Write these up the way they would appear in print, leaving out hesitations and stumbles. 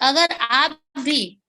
अगर आप भी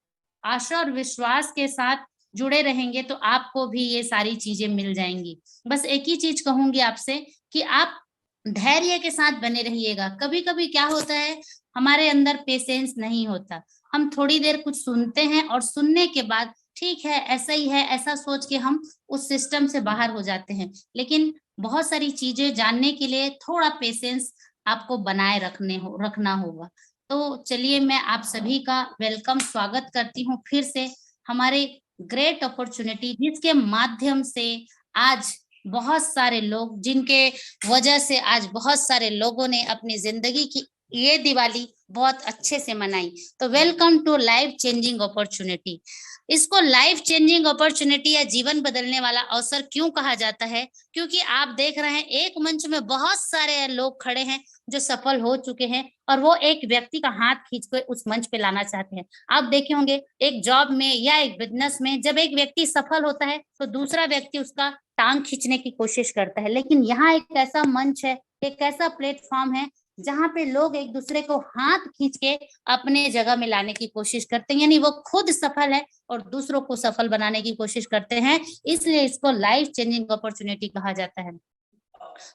आशा और विश्वास के साथ जुड़े रहेंगे तो आपको भी ये सारी चीजें मिल जाएंगी। बस एक ही चीज कहूंगी आपसे कि आप धैर्य के साथ बने रहिएगा। कभी कभी क्या होता है, हमारे अंदर पेशेंस नहीं होता। हम थोड़ी देर कुछ सुनते हैं और सुनने के बाद ठीक है ऐसा ही है ऐसा सोच के हम उस सिस्टम से बाहर हो जाते हैं। लेकिन बहुत सारी चीजें जानने के लिए थोड़ा पेशेंस आपको बनाए रखना होगा। तो चलिए मैं आप सभी का वेलकम स्वागत करती हूँ फिर से हमारे ग्रेट अपॉर्चुनिटी, जिसके माध्यम से आज बहुत सारे लोग, जिनके वजह से आज बहुत सारे लोगों ने अपनी जिंदगी की ये दिवाली बहुत अच्छे से मनाई। तो welcome to life changing opportunity. इसको लाइफ चेंजिंग अपॉर्चुनिटी या जीवन बदलने वाला अवसर क्यों कहा जाता है? क्योंकि आप देख रहे हैं एक मंच में बहुत सारे लोग खड़े हैं जो सफल हो चुके हैं और वो एक व्यक्ति का हाथ खींच कर उस मंच पे लाना चाहते हैं। आप देखे होंगे एक जॉब में या एक बिजनेस में जब एक व्यक्ति सफल होता है तो दूसरा व्यक्ति उसका टांग खींचने की कोशिश करता है। लेकिन यहाँ एक ऐसा मंच है, एक ऐसा प्लेटफॉर्म है जहाँ पे लोग एक दूसरे को हाथ खींच के अपने जगह में लाने की कोशिश करते हैं। यानी वो खुद सफल है और दूसरों को सफल बनाने की कोशिश करते हैं, इसलिए इसको लाइफ चेंजिंग अपॉर्चुनिटी कहा जाता है।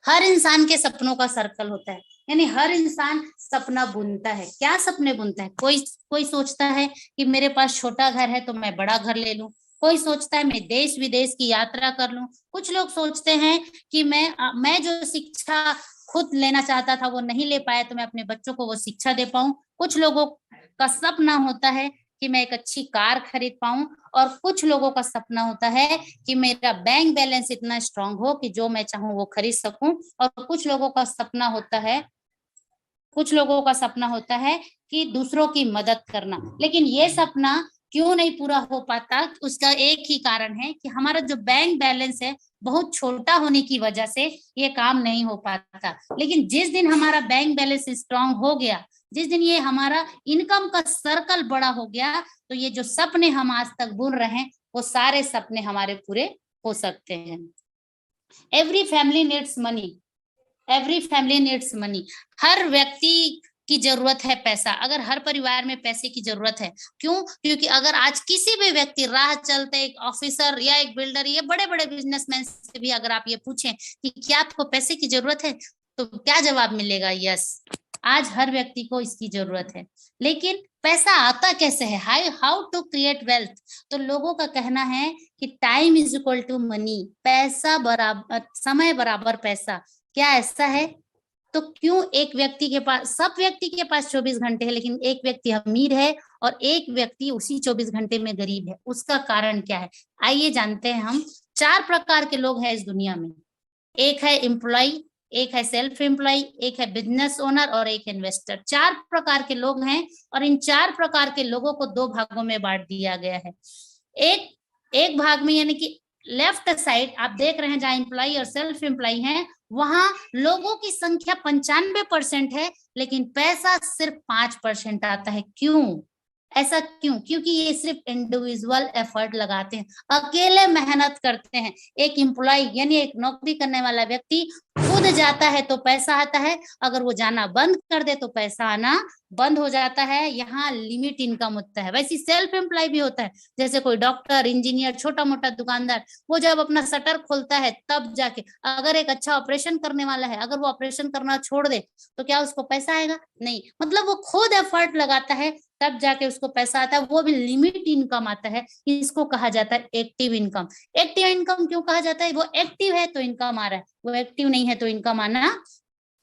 हर इंसान के सपनों का सर्कल होता है, यानी हर इंसान सपना बुनता है। क्या सपने बुनता है? कोई कोई सोचता है कि मेरे पास छोटा घर है तो मैं बड़ा घर ले लूं। कोई सोचता है मैं देश विदेश की यात्रा कर लूं। कुछ लोग सोचते हैं कि मैं जो शिक्षा खुद लेना चाहता था वो नहीं ले पाया तो मैं अपने बच्चों को वो शिक्षा दे पाऊं। कुछ लोगों का सपना होता है कि मैं एक अच्छी कार खरीद पाऊं, और कुछ लोगों का सपना होता है कि मेरा बैंक बैलेंस इतना स्ट्रांग हो कि जो मैं चाहूं वो खरीद सकूं। और कुछ लोगों का सपना होता है कि दूसरों की मदद करना। लेकिन ये सपना क्यों नहीं पूरा हो पाता? उसका एक ही कारण है कि हमारा जो बैंक बैलेंस है बहुत छोटा होने की वजह से ये काम नहीं हो पाता। लेकिन जिस दिन हमारा बैंक बैलेंस स्ट्रांग हो गया, जिस दिन ये हमारा इनकम का सर्कल बड़ा हो गया, तो ये जो सपने हम आज तक बुन रहे हैं वो सारे सपने हमारे पूरे हो सकते हैं। Every family needs money, every family needs money. हर व्यक्ति की जरूरत है पैसा। अगर हर परिवार में पैसे की जरूरत है, क्यों? क्योंकि अगर आज किसी भी व्यक्ति राह चलते एक ऑफिसर या एक बिल्डर या बड़े बड़े बिजनेसमैन से भी अगर आप ये पूछें कि क्या आपको पैसे की जरूरत है, तो क्या जवाब मिलेगा? यस, आज हर व्यक्ति को इसकी जरूरत है। लेकिन पैसा आता कैसे है? How to create wealth? तो लोगों का कहना है कि time is equal to money, पैसा बराबर समय बराबर पैसा। क्या ऐसा है? तो क्यों एक व्यक्ति के पास, सब व्यक्ति के पास 24 घंटे है लेकिन एक व्यक्ति अमीर है और एक व्यक्ति उसी 24 घंटे में गरीब है? उसका कारण क्या है? आइए जानते हैं हम। 4 प्रकार के लोग हैं इस दुनिया में। एक है एम्प्लॉय, एक है सेल्फ एम्प्लॉय, एक है बिजनेस ओनर और एक इन्वेस्टर। 4 प्रकार के लोग हैं और इन 4 प्रकार के लोगों को 2 भागों में बांट दिया गया है। एक एक भाग में, यानी कि लेफ्ट साइड आप देख रहे हैं जहां एम्प्लॉय और सेल्फ एम्प्लॉय हैं, वहां लोगों की संख्या 95% है लेकिन पैसा सिर्फ 5% आता है। क्यों? ऐसा क्यों? क्योंकि ये सिर्फ इंडिविजुअल एफर्ट लगाते हैं, अकेले मेहनत करते हैं। एक एम्प्लॉय यानी एक नौकरी करने वाला व्यक्ति खुद जाता है तो पैसा आता है, अगर वो जाना बंद कर दे तो पैसा आना बंद हो जाता है। यहाँ लिमिट इनकम होता है। वैसे सेल्फ एम्प्लॉय भी होता है, जैसे कोई डॉक्टर, इंजीनियर, छोटा मोटा दुकानदार, वो जब अपना शटर खोलता है तब जाके, अगर एक अच्छा ऑपरेशन करने वाला है अगर वो ऑपरेशन करना छोड़ दे तो क्या उसको पैसा आएगा? नहीं। मतलब वो खुद एफर्ट लगाता है तब जाके उसको पैसा आता है, वो भी लिमिट इनकम आता है। इसको कहा जाता है एक्टिव इनकम। एक्टिव इनकम क्यों कहा जाता है? वो एक्टिव है तो इनकम आ रहा है, वो एक्टिव नहीं है तो इनकम आना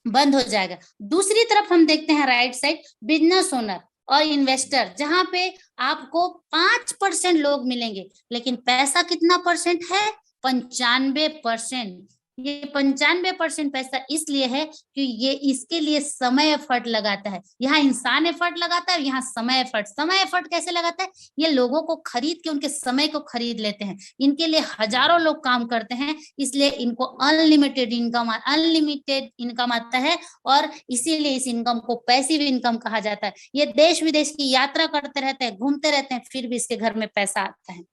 बंद हो जाएगा। दूसरी तरफ हम देखते हैं राइट साइड, बिजनेस ओनर और इन्वेस्टर, जहां पे आपको 5% लोग मिलेंगे लेकिन पैसा कितना परसेंट है? 95%। ये 95% पैसा इसलिए है कि ये इसके लिए समय एफर्ट लगाता है। यहाँ इंसान एफर्ट लगाता है, यहाँ समय एफर्ट कैसे लगाता है? ये लोगों को खरीद के उनके समय को खरीद लेते हैं। इनके लिए हजारों लोग काम करते हैं, इसलिए इनको अनलिमिटेड इनकम आता है और इसीलिए इस इनकम को पैसिव इनकम कहा जाता है। ये देश विदेश की यात्रा करते रहते हैं, घूमते रहते हैं, फिर भी इसके घर में पैसा आता है।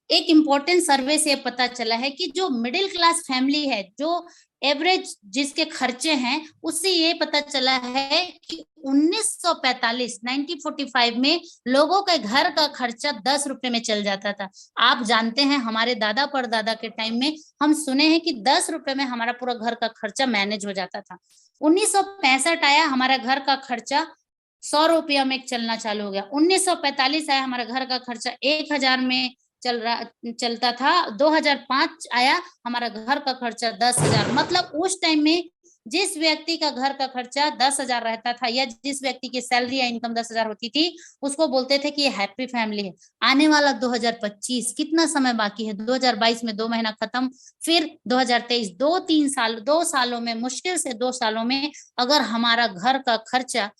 एक इम्पोर्टेंट सर्वे से पता चला है कि जो मिडिल क्लास फैमिली है, जो एवरेज जिसके खर्चे हैं, उससे ये पता चला है कि 1945 में लोगों के घर का खर्चा 10 रुपए में चल जाता था। आप जानते हैं हमारे दादा परदादा के टाइम में हम सुने हैं कि 10 रुपए में हमारा पूरा घर का खर्चा मैनेज हो जाता था। 1965 आया, हमारा घर का खर्चा 100 रुपया में चलना चालू हो गया। 1945 आया, हमारा घर का खर्चा 1000 में चलता था। 2005 आया, हमारा घर का खर्चा 10,000। मतलब उस टाइम में जिस व्यक्ति का घर का खर्चा 10,000 रहता था, या जिस व्यक्ति की सैलरी या इनकम 10,000 होती थी, उसको बोलते थे कि ये हैप्पी फैमिली है। आने वाला 2025, कितना समय बाकी है? 2022 में 2 महीना खत्म, फिर 2023, 2 सालों में, मुश्किल से 2 सालों में अगर हमारा घर का खर्चा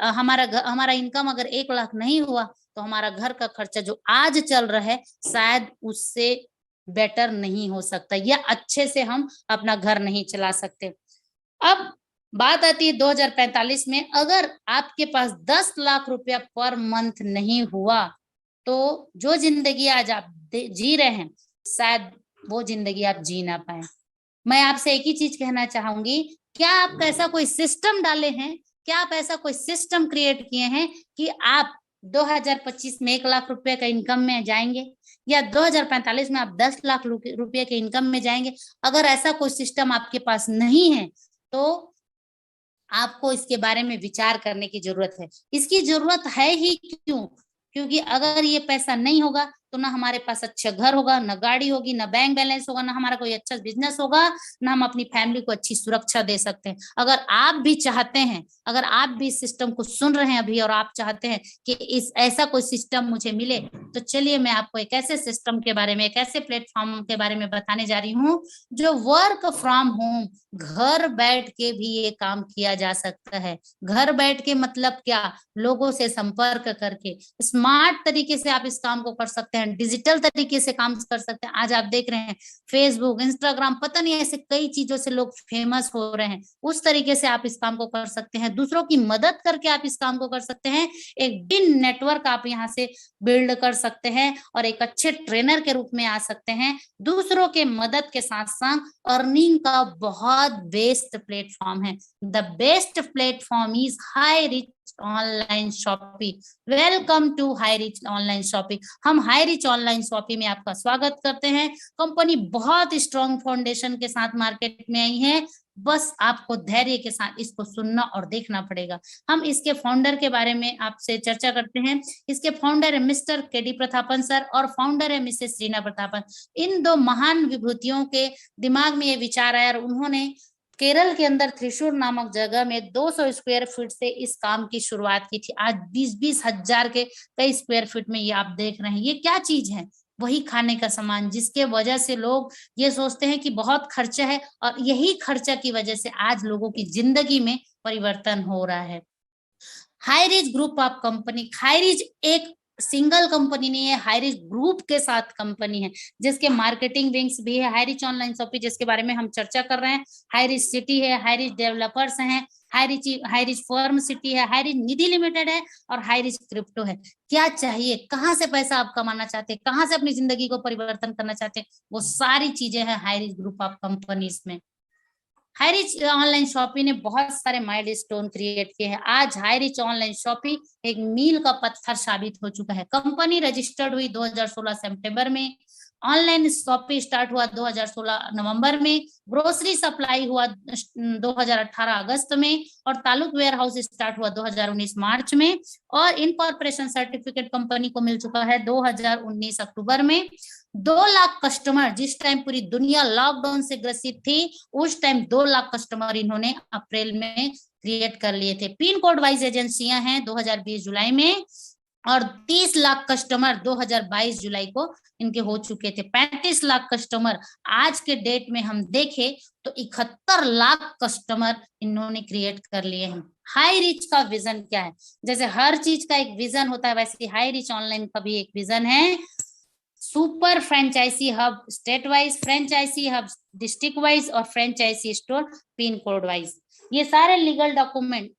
हमारा इनकम अगर 1 लाख नहीं हुआ, तो हमारा घर का खर्चा जो आज चल रहा है शायद उससे बेटर नहीं हो सकता, या अच्छे से हम अपना घर नहीं चला सकते। अब बात आती है 2045 में, अगर आपके पास 10 लाख रुपया पर मंथ नहीं हुआ, तो जो जिंदगी आज आप जी रहे हैं, शायद वो जिंदगी आप जी ना पाए। मैं आपसे एक ही चीज कहना चाहूंगी, क्या आप ऐसा कोई सिस्टम डाले हैं, क्या आप ऐसा कोई सिस्टम क्रिएट किए हैं कि आप 2025 में 1 लाख रुपए का इनकम में जाएंगे, या 2045 में आप 10 लाख रुपए के इनकम में जाएंगे? अगर ऐसा कोई सिस्टम आपके पास नहीं है, तो आपको इसके बारे में विचार करने की जरूरत है। इसकी जरूरत है ही क्यों? क्योंकि अगर ये पैसा नहीं होगा, तो ना हमारे पास अच्छा घर होगा, ना गाड़ी होगी, ना बैंक बैलेंस होगा, ना हमारा कोई अच्छा बिजनेस होगा, ना हम अपनी फैमिली को अच्छी सुरक्षा दे सकते हैं। अगर आप भी चाहते हैं, अगर आप भी इस सिस्टम को सुन रहे हैं अभी, और आप चाहते हैं कि इस ऐसा कोई सिस्टम मुझे मिले, तो चलिए मैं आपको एक ऐसे सिस्टम के बारे में, एक ऐसे प्लेटफॉर्म के बारे में बताने जा रही हूँ, जो वर्क फ्रॉम होम, घर बैठ के भी ये काम किया जा सकता है। घर बैठ के मतलब क्या? लोगों से संपर्क करके स्मार्ट तरीके से आप इस काम को कर सकते हैं, डिजिटल तरीके से काम कर सकते हैं। आज आप देख रहे हैं फेसबुक, इंस्टाग्राम, पता नहीं ऐसे कई चीजों से लोग फेमस हो रहे हैं। उस तरीके से आप इस काम को कर सकते हैं, दूसरों की मदद करके आप इस काम को कर सकते हैं। एक बिन नेटवर्क आप यहाँ से बिल्ड कर सकते हैं, और एक अच्छे ट्रेनर के रूप में आ सकते हैं। दूसरों के मदद के साथ साथ अर्निंग का बहुत बेस्ट प्लेटफॉर्म है। The best platform is high rich online shopping. Welcome to high rich online shopping. हम हाई रिच ऑनलाइन शॉपिंग में आपका स्वागत करते हैं। कंपनी बहुत स्ट्रॉन्ग फाउंडेशन के साथ मार्केट में आई है, बस आपको धैर्य के साथ इसको सुनना और देखना पड़ेगा। हम इसके फाउंडर के बारे में आपसे चर्चा करते हैं। इसके फाउंडर है मिस्टर केडी प्रतापन सर, और फाउंडर है मिसेस रीना प्रतापन। इन दो महान विभूतियों के दिमाग में ये विचार आया, और उन्होंने केरल के अंदर त्रिशूर नामक जगह में 200 स्क्वायर फीट से इस काम की शुरुआत की थी। आज 20-20 हजार के कई स्क्वायर फीट में ये आप देख रहे हैं। ये क्या चीज है? वही खाने का सामान, जिसके वजह से लोग ये सोचते हैं कि बहुत खर्चा है, और यही खर्चा की वजह से आज लोगों की जिंदगी में परिवर्तन हो रहा है। Highrich group of company, Highrich एक सिंगल कंपनी नहीं है, हाईरिच ग्रुप के साथ कंपनी है, जिसके मार्केटिंग विंग्स भी है। हाईरिच ऑनलाइन शॉपिंग, जिसके बारे में हम चर्चा कर रहे हैं। हाईरिच सिटी है, हाईरिच डेवलपर्स हैं, हाईरिच फर्म सिटी है, हाईरिच निधि लिमिटेड है, और हाईरिच क्रिप्टो है। क्या चाहिए? कहाँ से पैसा आप कमाना चाहते हैं, कहाँ से अपनी जिंदगी को परिवर्तन करना चाहते हैं, वो सारी चीजें हैं हाईरिच ग्रुप ऑफ कंपनीज में। हाईरिच ऑनलाइन शॉपिंग ने बहुत सारे माइलस्टोन क्रिएट किए हैं। आज हाईरिच ऑनलाइन शॉपिंग एक मील का पत्थर साबित हो चुका है। कंपनी रजिस्टर्ड हुई 2016 सितंबर में, ऑनलाइन शॉपिंग स्टार्ट हुआ 2016 नवंबर में, ग्रोसरी सप्लाई हुआ 2018 अगस्त में, और तालुक वेयर हाउस स्टार्ट हुआ 2019 मार्च में, और इनकॉर्पोरेशन सर्टिफिकेट कंपनी को मिल चुका है 2019 अक्टूबर में। 2 लाख कस्टमर, जिस टाइम पूरी दुनिया लॉकडाउन से ग्रसित थी, उस टाइम 2 लाख कस्टमर इन्होंने अप्रैल में क्रिएट कर लिए थे। पिन कोड वाइज एजेंसियां हैं 2020 जुलाई में, और 30 लाख कस्टमर 2022 जुलाई को इनके हो चुके थे। 35 लाख कस्टमर आज के डेट में हम देखें तो 71 लाख कस्टमर इन्होंने क्रिएट कर लिए हैं। हाई रिच का विजन क्या है? जैसे हर चीज का एक विजन होता है, वैसे हाई रिच ऑनलाइन का भी एक विजन है। Super franchise hub state wise, franchise hub district wise, और franchise store pin code wise. ये सारे लीगल डॉक्यूमेंट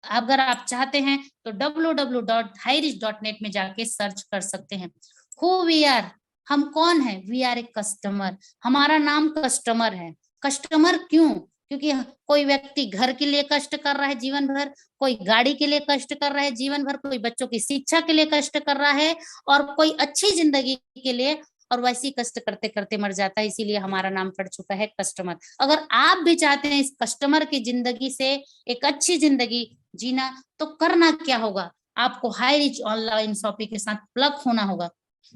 अगर आप चाहते हैं तो www.hirich.net में जाके सर्च कर सकते हैं। हु वी आर, हम कौन है? वी आर ए कस्टमर, हमारा नाम कस्टमर है। कस्टमर क्यों? क्योंकि कोई व्यक्ति घर के लिए कष्ट कर रहा है जीवन भर, कोई गाड़ी के लिए कष्ट कर रहा है जीवन भर, कोई बच्चों की शिक्षा के लिए कष्ट कर रहा है, और कोई अच्छी जिंदगी के लिए, और वैसे ही कष्ट करते करते मर जाता है। इसीलिए हमारा नाम पड़ चुका है कस्टमर। अगर आप भी चाहते हैं इस कस्टमर की जिंदगी से एक अच्छी जिंदगी जीना, तो करना क्या होगा? आपको हाई रिच ऑनलाइन शॉपिंग के साथ प्लग होना होगा।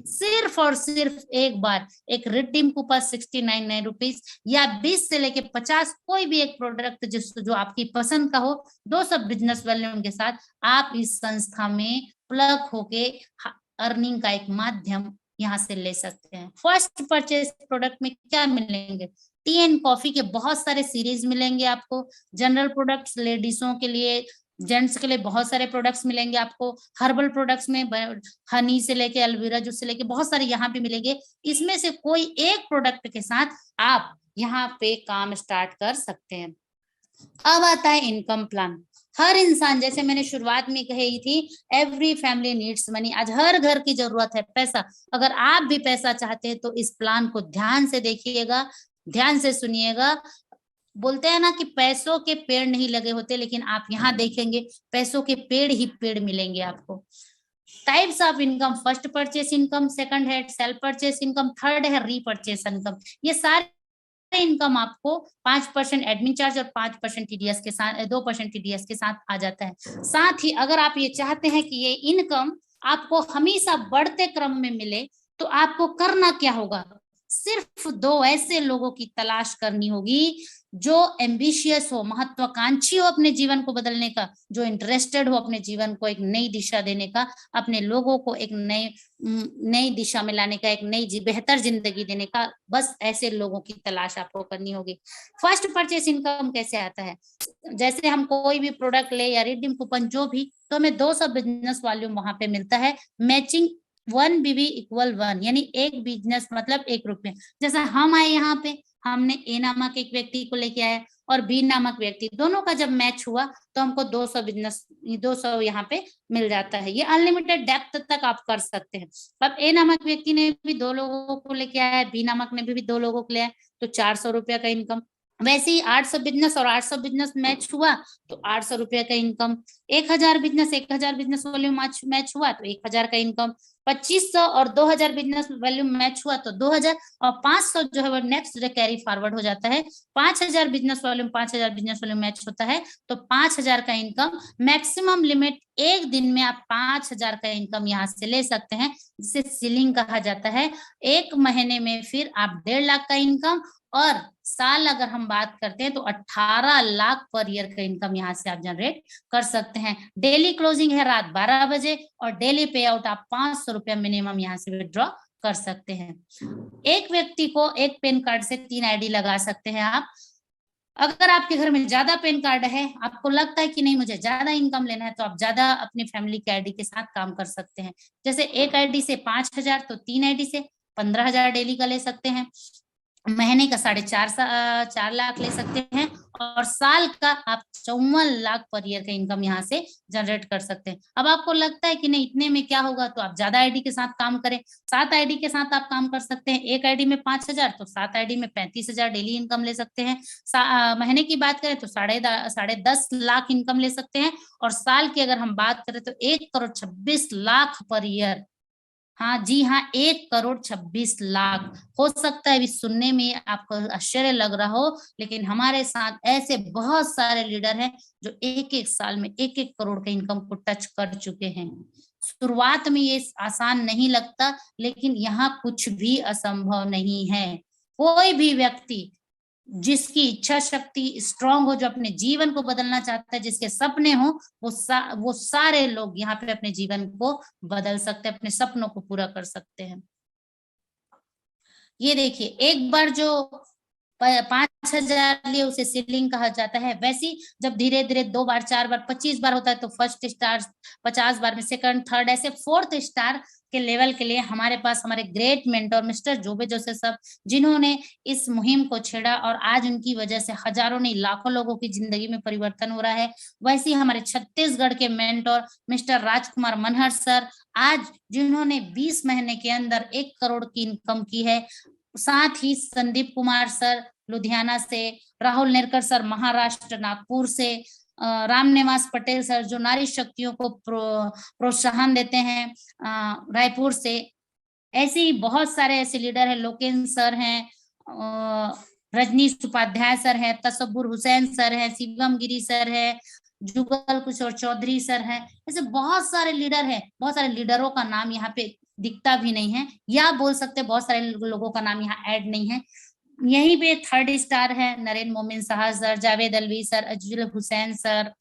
सिर्फ और सिर्फ एक बार एक रिडीम कूपन 69 रुपीज या 20 से लेके 50, कोई भी एक प्रोडक्ट जो आपकी पसंद का हो, 200 बिजनेस वॉल्यूम के साथ आप इस संस्था में प्लग होके अर्निंग का एक माध्यम यहाँ से ले सकते हैं। फर्स्ट परचेज प्रोडक्ट में क्या मिलेंगे? टी एंड कॉफी के बहुत सारे सीरीज मिलेंगे आपको, जनरल प्रोडक्ट्स लेडीजों के लिए, जेंट्स के लिए बहुत सारे प्रोडक्ट्स मिलेंगे आपको, हर्बल प्रोडक्ट्स में हनी से लेके एलोवेरा जूस से लेके बहुत सारे यहाँ पे मिलेंगे। इसमें से कोई एक प्रोडक्ट के साथ आप यहाँ पे काम स्टार्ट कर सकते हैं। अब आता है इनकम प्लान। हर इंसान, जैसे मैंने शुरुआत में कही थी, एवरी फैमिली नीड्स मनी, आज हर घर की जरूरत है पैसा। अगर आप भी पैसा चाहते हैं तो इस प्लान को ध्यान से देखिएगा, ध्यान से सुनिएगा। बोलते हैं ना कि पैसों के पेड़ नहीं लगे होते, लेकिन आप यहाँ देखेंगे पैसों के पेड़ ही पेड़ मिलेंगे आपको। Types of income, first purchase income, second है सेल्फ परचेस इनकम, थर्ड है रीपरचेस इनकम। ये सारे इनकम आपको 5% एडमिन चार्ज और 5% टीडीएस के साथ, 2% टीडीएस के साथ आ जाता है। साथ ही अगर आप ये चाहते हैं कि ये इनकम आपको हमेशा बढ़ते क्रम में मिले, तो आपको करना क्या होगा? सिर्फ 2 ऐसे लोगों की तलाश करनी होगी जो एम्बिशियस हो, महत्वाकांक्षी हो अपने जीवन को बदलने का, जो इंटरेस्टेड हो अपने जीवन को एक नई दिशा देने का, अपने लोगों को एक नई दिशा में लाने का, एक नई बेहतर जिंदगी देने का। बस ऐसे लोगों की तलाश आपको करनी होगी। फर्स्ट परचेस इनकम कैसे आता है? जैसे हम कोई भी प्रोडक्ट ले या रिडीम कूपन जो भी, तो हमें 200 बिजनेस वॉल्यूम वहां पे मिलता है। मैचिंग 1 BV = 1, यानी एक बिजनेस मतलब 1 रुपये। जैसा हम आए यहाँ पे, हमने ए नामक एक व्यक्ति को लेके आया और बी नामक व्यक्ति, दोनों का जब मैच हुआ तो हमको 200 यहाँ पे मिल जाता है। ये अनलिमिटेड डेप्थ तक आप कर सकते हैं। अब ए नामक व्यक्ति ने भी 2 लोगों को लेके आया, बी नामक ने भी 2 लोगों को ले आया, तो 400 रुपया का इनकम। वैसे ही 800 बिजनेस और 800 बिजनेस मैच हुआ तो 800 रुपया का इनकम। 1000 बिजनेस वॉल्यूम मैच हुआ तो 1000 का इनकम। 2500 और 2000 बिजनेस वैल्यूम मैच हुआ तो 2000, और 500 जो है वो नेक्स्ट डे कैरी फॉरवर्ड हो जाता है। 5000 बिजनेस वॉल्यूम मैच होता है तो 5000 का इनकम। मैक्सिमम लिमिट एक दिन में आप 5000 का इनकम यहाँ से ले सकते हैं, जिसे सीलिंग कहा जाता है। एक महीने में फिर आप 1.5 लाख का इनकम, और साल अगर हम बात करते हैं तो 18 लाख पर ईयर का इनकम यहाँ से आप जनरेट कर सकते हैं। डेली क्लोजिंग है रात 12 बजे, और डेली पे आउट आप 500 रुपया मिनिमम यहाँ से विड्रॉ कर सकते हैं। एक व्यक्ति को एक पेन कार्ड से 3 आईडी लगा सकते हैं आप। अगर आपके घर में ज्यादा पेन कार्ड है, आपको लगता है कि नहीं मुझे ज्यादा इनकम लेना है, तो आप ज्यादा अपनी फैमिली की आईडी के साथ काम कर सकते हैं। जैसे एक आईडी से 5000, तो 3 आईडी से 15,000 डेली का ले सकते हैं। महीने का 4.5 लाख ले सकते हैं, और साल का आप 54 लाख पर ईयर का इनकम यहाँ से जनरेट कर सकते हैं। अब आपको लगता है कि नहीं इतने में क्या होगा, तो आप ज्यादा आईडी के साथ काम करें। 7 आईडी के साथ आप काम कर सकते हैं। एक आईडी में 5000, तो 7 आईडी में 35,000 डेली इनकम ले सकते हैं। महीने की बात करें तो 10.5 लाख इनकम ले सकते हैं, और साल की अगर हम बात करें तो 1,26,00,000 पर ईयर। हाँ जी हाँ, 1,26,00,000 हो सकता है अभी सुनने में आपको आश्चर्य लग रहा हो, लेकिन हमारे साथ ऐसे बहुत सारे लीडर हैं जो 1-1 साल में 1-1 करोड़ के इनकम को टच कर चुके हैं। शुरुआत में ये आसान नहीं लगता, लेकिन यहाँ कुछ भी असंभव नहीं है। कोई भी व्यक्ति जिसकी इच्छा शक्ति स्ट्रांग हो, जो अपने जीवन को बदलना चाहता है, जिसके सपने हो, वो सारे लोग यहाँ पे अपने जीवन को बदल सकते हैं, अपने सपनों को पूरा कर सकते हैं। ये देखिए, एक बार जो 5,000 लिए उसे सीलिंग कहा जाता है। वैसी जब धीरे धीरे 2 बार 4 बार 25 बार होता है तो फर्स्ट स्टार, 50 बार में सेकंड, थर्ड, ऐसे फोर्थ स्टार के लेवल के लिए हमारे पास हमारे ग्रेट मेंटर मिस्टर जोबे जोसेफ सब, जिन्होंने इस मुहिम को छेड़ा और आज उनकी वजह से हजारों नहीं लाखों लोगों की जिंदगी में परिवर्तन हो रहा है। वैसे ही हमारे छत्तीसगढ़ के mentor mister Rajkumar Manhar sir, आज जिन्होंने 20 महीने के अंदर 1 करोड़ की इनकम की है। साथ ही संदीप कुमार सर लुधियाना से, राहुल नेरकर सर महाराष्ट्र नागपुर से, राम निवास पटेल सर जो नारी शक्तियों को प्रोत्साहन देते हैं रायपुर से। ऐसे ही बहुत सारे ऐसे लीडर हैं, लोकेन सर हैं, रजनीश उपाध्याय सर है, तसब्बुर हुसैन सर है, शिवम गिरी सर है, जुगल किशोर चौधरी सर है। ऐसे बहुत सारे लीडर हैं, बहुत सारे लीडरों का नाम यहाँ पे दिखता भी नहीं है, या बोल सकते बहुत सारे लोगों का नाम यहाँ ऐड नहीं है। यहीं पे थर्ड स्टार है नरेंद्र मोमिन साहा सर, जावेद अलवी सर, अजल हुसैन सर,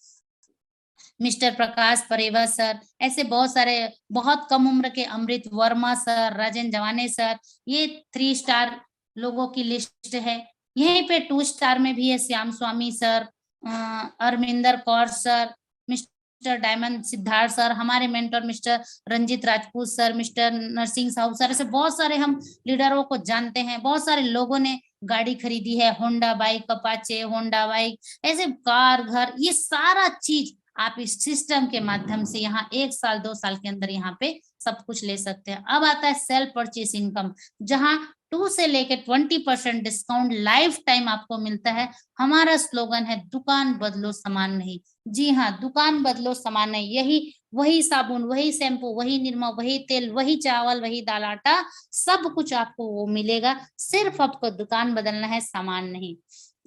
मिस्टर प्रकाश परेवा सर, ऐसे बहुत सारे, बहुत कम उम्र के अमृत वर्मा सर, राजेंद्र जवाने सर, ये 3 स्टार लोगों की लिस्ट है। यहीं पे 2 स्टार में भी है Shyam Swami sir, Arvinder Kaur sir, mister diamond Siddharth sir, हमारे mentor mister Ranjit Rajput sir, mister Narsingh Sahu sir, ऐसे बहुत सारे हम लीडरों को जानते हैं। बहुत सारे लोगों ने गाड़ी खरीदी है, Honda bike, Apache, Honda bike, ऐसे कार, घर, ये सारा चीज आप इस सिस्टम के माध्यम से यहाँ 1 साल 2 साल के अंदर यहाँ पे सब कुछ ले सकते हैं। अब आता है सेल्फ परचेस इनकम, जहां 2 से लेके 20% डिस्काउंट लाइफ टाइम आपको मिलता है। हमारा स्लोगन है दुकान बदलो सामान नहीं। जी हाँ, दुकान बदलो सामान नहीं, यही वही साबुन, वही शैम्पू, वही निरमा, वही तेल, वही चावल, वही दाल आटा, सब कुछ आपको वो मिलेगा। सिर्फ आपको दुकान बदलना है, सामान नहीं।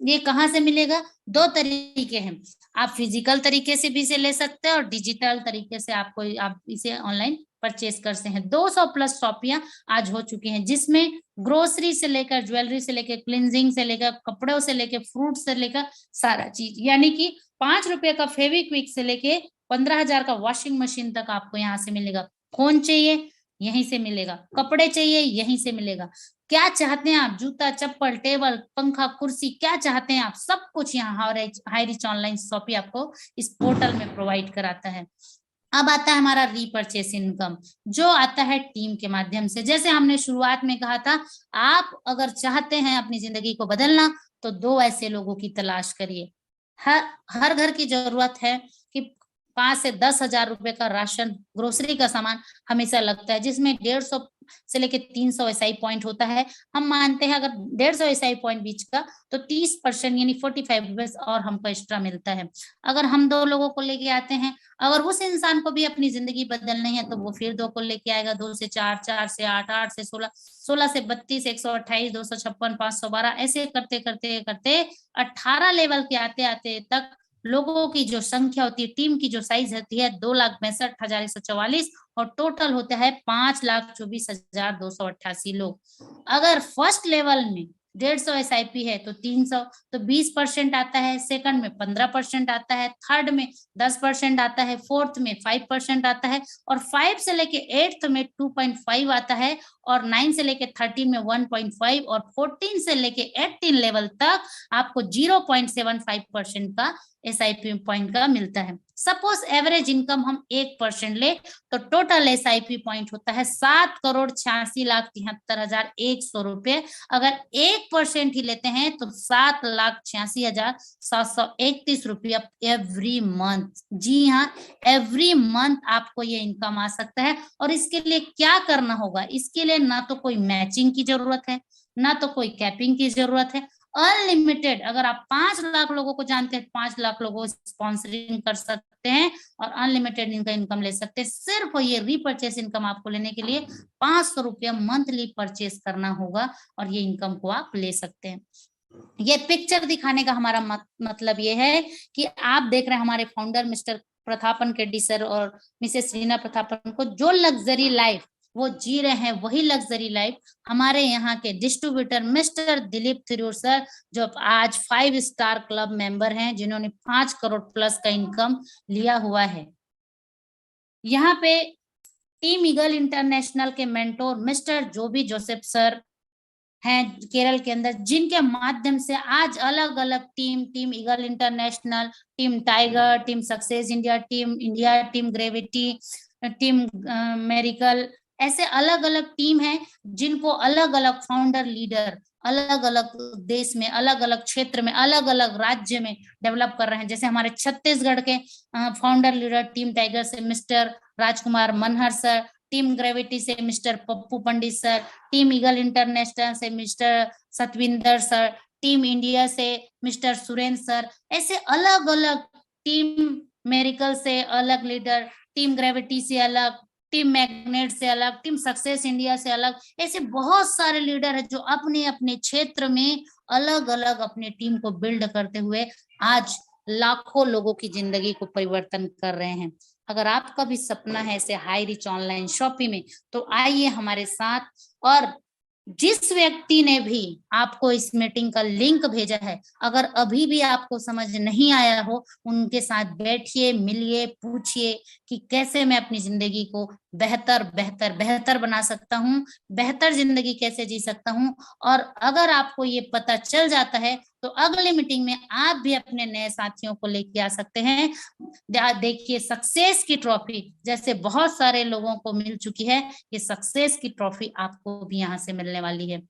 ये कहाँ से मिलेगा? 2 तरीके हैं, आप फिजिकल तरीके से भी इसे ले सकते हैं और डिजिटल तरीके से आप इसे ऑनलाइन परचेस करते हैं। 200 प्लस शॉपियां आज हो चुकी हैं, जिसमें ग्रोसरी से लेकर, ज्वेलरी से लेकर, क्लिनजिंग से लेकर, कपड़ों से लेकर, फ्रूट से लेकर सारा चीज, यानी कि 5 रुपए का फेविक्विक से लेके 15,000 का वॉशिंग मशीन तक आपको यहाँ से मिलेगा। फोन चाहिए यहीं से मिलेगा, कपड़े चाहिए यहीं से मिलेगा, क्या चाहते हैं आप, जूता, चप्पल, टेबल, पंखा, कुर्सी, क्या चाहते हैं आप, सब कुछ यहाँ हाई रिच ऑनलाइन शॉपिंग आपको इस पोर्टल में प्रोवाइड कराता है। अब आता है हमारा रीपरचेस इनकम, जो आता है टीम के माध्यम से। जैसे हमने शुरुआत में कहा था, आप अगर चाहते हैं अपनी जिंदगी को बदलना तो 2 ऐसे लोगों की तलाश करिए। हर घर की जरूरत है कि 5 से 10,000 रुपए का राशन, ग्रोसरी का सामान हमेशा लगता है, जिसमें 150 से लेके 300 एसआई पॉइंट होता है। हम मानते हैं अगर 150 एसआई पॉइंट बीच का तो 30% यानी 45 रुपीज और हमको एक्स्ट्रा मिलता है। अगर हम 2 लोगों को लेके आते हैं, अगर उस इंसान को भी अपनी जिंदगी बदलनी है तो वो फिर 2 को लेके आएगा, 2 से 4, 4 से 8, 8 से 16, 16 से 32, 128, 256, 512, ऐसे करते करते करते 18 लेवल के आते आते तक लोगों की जो संख्या होती है, टीम की जो साइज होती है 2,62,144 और टोटल होता है 5,24,288 लोग। अगर फर्स्ट लेवल में 150 एसआईपी है तो 300, तो 20% आता है, सेकंड में 15% आता है, थर्ड में 10% आता है, फोर्थ में 5% आता है, और 5 से लेके 8th में 2.5 आता है, और 9 से लेके 13 में 1.5, और 14 से लेके 18 लेवल तक आपको 0.75% का एसआईपी पॉइंट का मिलता है। सपोज एवरेज इनकम हम 1% ले तो टोटल एसआईपी पॉइंट होता है 7,86,73,100 रुपए। अगर 1% ही लेते हैं तो 7,86,731 रुपया एवरी मंथ। जी हाँ, एवरी मंथ आपको ये इनकम आ सकता है। और इसके लिए क्या करना होगा? इसके लिए ना तो कोई मैचिंग की जरूरत है, ना तो कोई कैपिंग की जरूरत है। अनलिमिटेड, अगर आप 5 लाख लोगों को जानते हैं, 5 लाख लोगों को स्पॉन्सरिंग कर सकते हैं और अनलिमिटेड इनका इनकम ले सकते हैं। सिर्फ ये रीपरचेस इनकम आपको लेने के लिए 500 रुपया मंथली परचेस करना होगा और ये इनकम को आप ले सकते हैं। ये पिक्चर दिखाने का हमारा मतलब ये है कि आप देख रहे हैं हमारे founder mister Prathapan KD sir और मिसेस रीना प्रतापन को, जो लग्जरी लाइफ वो जी रहे हैं, वही लग्जरी लाइफ हमारे यहाँ के डिस्ट्रीब्यूटर मिस्टर दिलीप थिरूर सर, जो आज 5 स्टार क्लब मेंबर हैं, जिन्होंने 5 करोड़ प्लस का इनकम लिया हुआ है। यहाँ पे टीम ईगल इंटरनेशनल के मेंटोर मिस्टर जोबी जोसेफ सर, हैं केरल के अंदर, जिनके माध्यम से आज अलग अलग team eagle international, team tiger, team success India, team India, team gravity, team miracle, ऐसे अलग अलग टीम है जिनको अलग अलग फाउंडर लीडर अलग अलग देश में, अलग अलग क्षेत्र में, अलग अलग राज्य में डेवलप कर रहे हैं। जैसे हमारे छत्तीसगढ़ के फाउंडर लीडर टीम टाइगर से mister Rajkumar Manhar sir, team gravity से mister Pappu Pandit sir, team eagle international से mister Satvinder sir, team India से मिस्टर सुरेंद्र सर, ऐसे अलग अलग टीम मेरिकल से अलग लीडर, टीम ग्रेविटी से अलग, टीम मैग्नेट से अलग, टीम सक्सेस इंडिया से अलग, ऐसे बहुत सारे लीडर हैं जो अपने अपने क्षेत्र में अलग अलग अपने टीम को बिल्ड करते हुए आज लाखों लोगों की जिंदगी को परिवर्तन कर रहे हैं। अगर आपका भी सपना है ऐसे हाई रिच ऑनलाइन शॉपिंग में, तो आइए हमारे साथ। और जिस व्यक्ति ने भी आपको इस मीटिंग का लिंक भेजा है, अगर अभी भी आपको समझ नहीं आया हो, उनके साथ बैठिए, मिलिए, पूछिए कि कैसे मैं अपनी जिंदगी को बेहतर बेहतर बेहतर बना सकता हूँ, बेहतर जिंदगी कैसे जी सकता हूँ। और अगर आपको ये पता चल जाता है तो अगले मीटिंग में आप भी अपने नए साथियों को लेके आ सकते हैं। देखिए, सक्सेस की ट्रॉफी जैसे बहुत सारे लोगों को मिल चुकी है, ये सक्सेस की ट्रॉफी आपको भी यहाँ से मिलने वाली है।